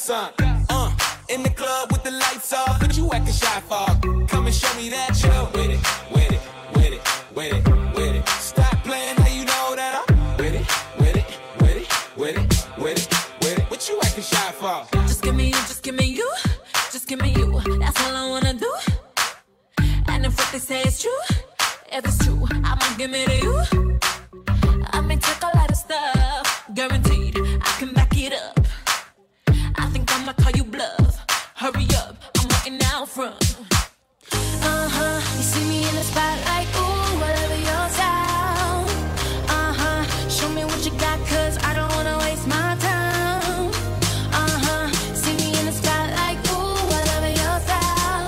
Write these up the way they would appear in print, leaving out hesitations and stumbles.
son. In the club with the lights off, but you acting shy for. Come and show me that you're with it, with it, with it, with it, with it. Stop playing, now you know that I'm with it, with it, with it, with it, with it, with it. What you acting shy for? Just give me you, just give me you, just give me you. That's all I wanna do. And if what they say is true, if it's true, I'ma give it to you. I may take a lot of stuff, guaranteed I can back it up. I think I'ma call you bluff. Hurry up, I'm walking out front. You see me in the spotlight, ooh, whatever your style. Show me what you got, cause I don't wanna waste my time. See me in the spotlight, ooh, whatever your style.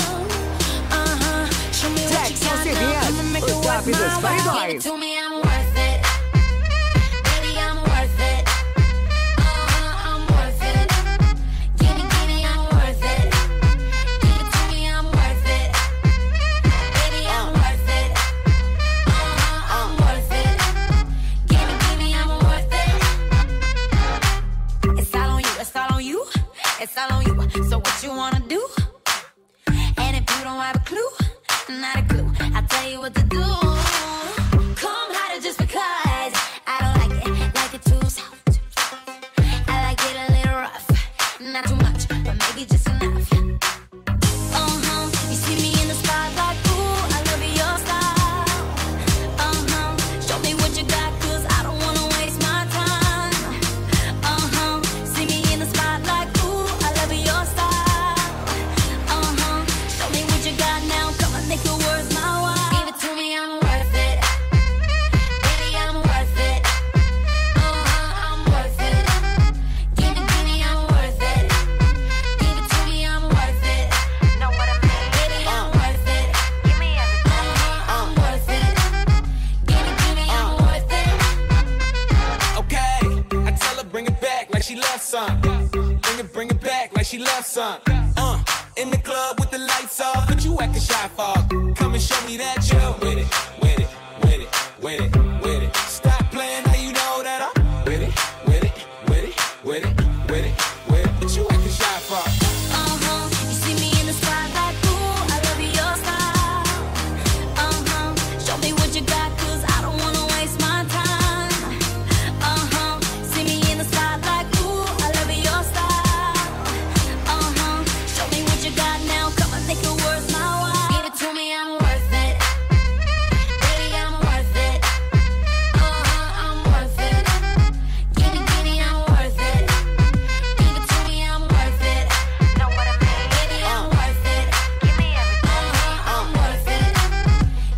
Show me what you got, now I'ma make it worth my while. Give it to me, I'm worth it. Baby, I'm worth it. I'm worth it. Give me, I'm worth it. Give it to me, I'm worth it. Baby, I'm worth it. I'm worth it. Give me, I'm worth it. It's all on you, it's all on you, it's all on you. So what you wanna do? And if you don't have a clue, not a clue, I'll tell you what to do. Come harder just because I don't like it too soft. I like it a little rough, not too much, but maybe just enough. You see me in the spotlight, ooh, I love your style. Show me what you got, cause I don't wanna waste my time. See me in the spotlight, ooh, I love your style. Show me what you got now, come on, make it worth my while. Give it to me, I'm worth it. Baby, I'm worth it. I'm worth it. Give me, I'm worth it. Give it to me, I'm worth it. Know what I mean? Baby, I'm worth it. Give me everything. I'm worth it. Give me, I'm worth it. Okay, I tell her bring it back like she loves some. Bring it back like she loves some. In the club with the lights off, but you acting shy for. Come and show me that you're with it, with it, with it, with it, with it. Stop playing, now you know that I'm with it, with it, with it, with it, with it, with it. But you acting shy for. You see me in the spotlight, ooh, I love your style. Show me what you got, cause I don't wanna waste my time. See me in the spotlight, ooh, I love your style. Show me what you got now, come on, make it worth my while. Give it to me, I'm worth it. Baby, I'm worth it. I'm worth it. Give me, I'm worth it. Give it to me, I'm worth it. Know what I mean? Baby, I'm worth it. Give me everything. I'm worth it.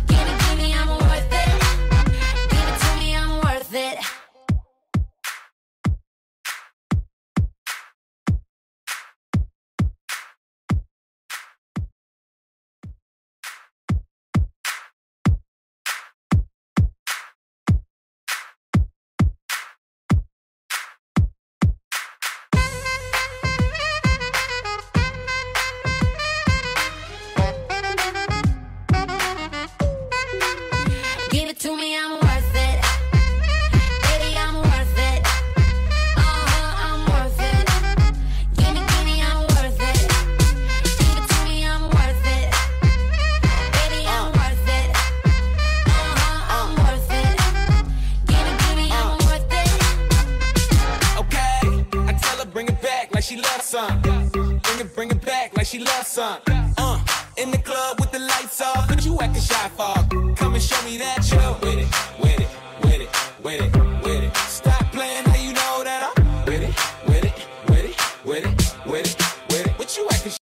Give me, I'm worth it. Give it to me, I'm worth it. Give it to me, I'm worth it. Baby, I'm worth it. I'm worth it. Give me, I'm worth it. Give it to me, I'm worth it. Baby, I'm worth it. I'm worth it. Give me, I'm worth it. Okay, I tell her bring it back like she loves some. Bring it back like she loves some. In the club with the lights off, but you acting shy for. Come and show me that you're with it, with it, with it, with it.